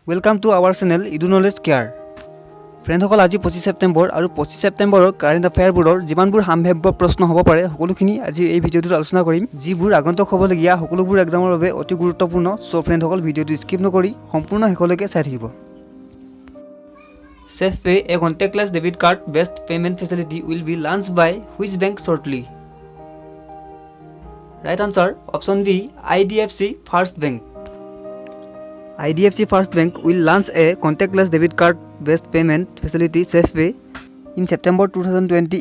Welcome to our channel Edu Knowledge Care. ফ্ৰেণ্ডসকল আজি 25 ছেপ্টেম্বৰ আৰু 25 ছেপ্টেম্বৰৰ কাৰেণ্ট এফেয়াৰবোৰৰ যিমানবোৰ সাম্ভাব্য প্ৰশ্ন হ'ব পাৰে সকলোখিনি আজি এই ভিডিঅ'টোত আলোচনা কৰিম যিবোৰ আগন্তুক হ'বলগীয়া সকলোবোৰ এক্সামৰ বাবে অতি গুৰুত্বপূৰ্ণ সো ফ্ৰেণ্ডসকল ভিডিঅ'টো স্কিপ নকৰি সম্পূৰ্ণ শেষলৈকে চাই থাকিব SafePay, a contactless debit card based payment facility will be launched by which bank shortly? Right answer option B, IDFC First Bank. IDFC First Bank will launch a contactless debit card based payment facility SafePay in September 2020.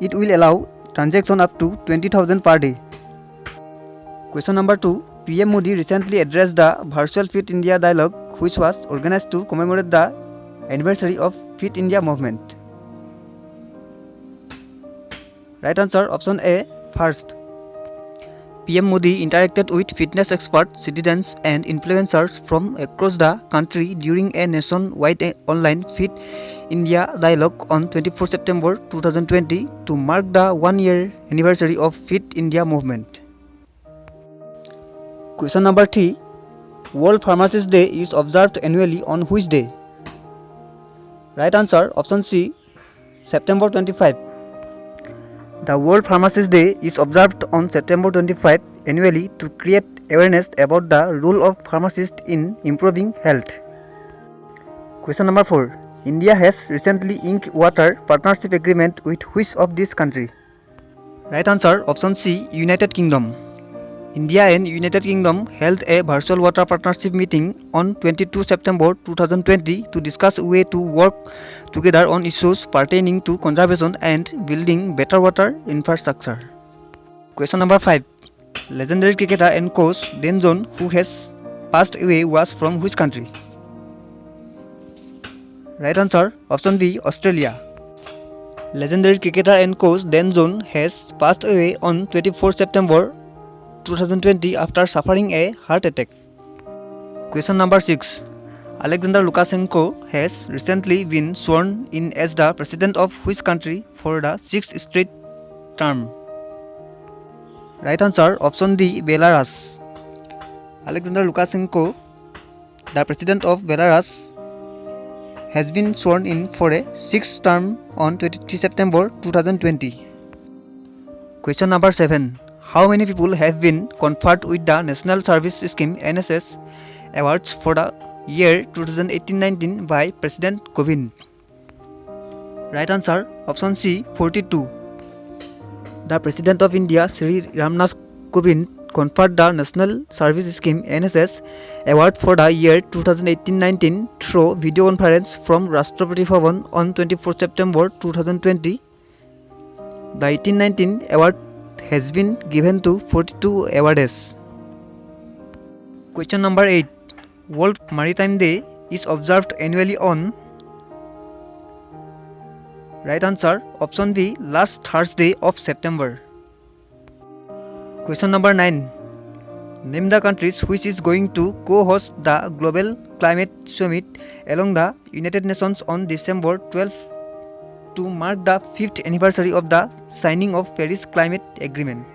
It will allow transaction up to 20,000 per day. Question number 2. PM Modi recently addressed the Virtual Fit India Dialogue, which was organized to commemorate the anniversary of Fit India movement. Right answer option A, first. PM Modi interacted with fitness experts, citizens and influencers from across the country during a nationwide online Fit India Dialogue on 24 September 2020 to mark the one-year anniversary of Fit India movement. Question number 3. World Pharmacist Day is observed annually on which day? Right answer option C, September 25. The World Pharmacist Day is observed on September 25 annually to create awareness about the role of pharmacists in improving health. Question number 4. India has recently inked water partnership agreement with which of this country? Right answer option C, United Kingdom. India and United Kingdom held a virtual water partnership meeting on 22 September 2020 to discuss a way to work together on issues pertaining to conservation and building better water infrastructure. Question number 5. Legendary cricketer and coach Dan Jones, who has passed away, was from which country? Right answer option B, Australia. Legendary cricketer and coach Dan Jones has passed away on 24 September 2020 after suffering a heart attack. Question number 6. Alexander Lukashenko has recently been sworn in as the president of which country for the 6th straight term? Right answer option D, Belarus. Alexander Lukashenko, the president of Belarus, has been sworn in for a 6th term on 23 September 2020. Question number 7. How many people have been conferred with the National Service Scheme NSS awards for the year 2018-19 by President Kovind? Right answer option C, 42. The President of India Shri Ramnath Kovind conferred the National Service Scheme NSS award for the year 2018-19 through video conference from Rashtrapati Bhavan on 24 September 2020. The 18-19 award has been given to 42 awardees. Question number 8. World Maritime Day is observed annually on? Right answer option B, last Thursday of September. Question number 9. Name the countries which is going to co-host the Global Climate Summit along the United Nations on December 12 to mark the 5th anniversary of the signing of Paris Climate Agreement.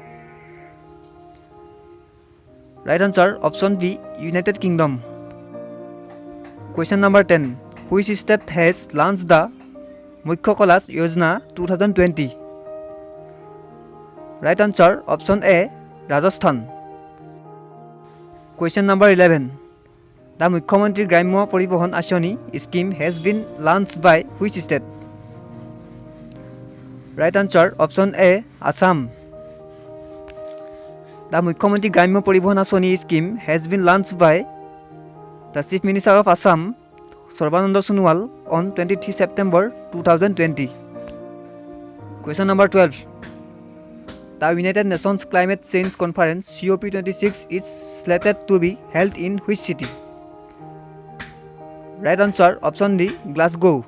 Right answer option B, United Kingdom. Question number 10. Which state has launched the Mukhya Kailash Yojana 2020? Right answer option A, Rajasthan. Question number 11. The Mukhyamantri Gramya Paribohan Ashoni scheme has been launched by which state? Right answer option A, Assam. The Mukhyamantri Gramya Paribohan Ashoni scheme has been launched by the Chief Minister of Assam, Sarbananda Sonowal, on 23 September 2020. Question number 12. The United Nations Climate Change Conference COP26 is slated to be held in which city? Right answer option D, Glasgow.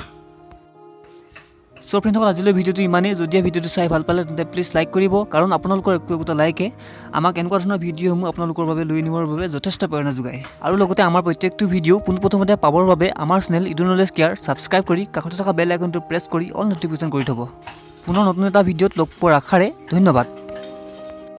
So ফ্ৰেণ্ডসকল আজিলৈ ভিডিঅ'টো ইমানেই যদি ভিডিঅ'টো চাই ভাল পালে তেন্তে প্লিজ লাইক কৰিব কাৰণ আপোনালোকৰ একোটা লাইকে আমাক এনেকুৱা ধৰণৰ ভিডিঅ'সমূহ আপোনালোকৰ বাবে লৈ নিবৰ বাবে যথেষ্ট প্ৰেৰণা যোগায় আৰু লগতে আমাৰ প্ৰত্যেকটো ভিডিঅ' পোনপ্ৰথমতে পাবৰ বাবে আমাৰ channel edu knowledge care subscribe কৰি কাষতে থকা বেল আইকনটো প্ৰেছ কৰি অল নটিফিকেশ্যন কৰি থ'ব পুনৰ নতুন এটা ভিডিঅ'ত লগ পোৱাৰ আশাৰে ধন্যবাদ।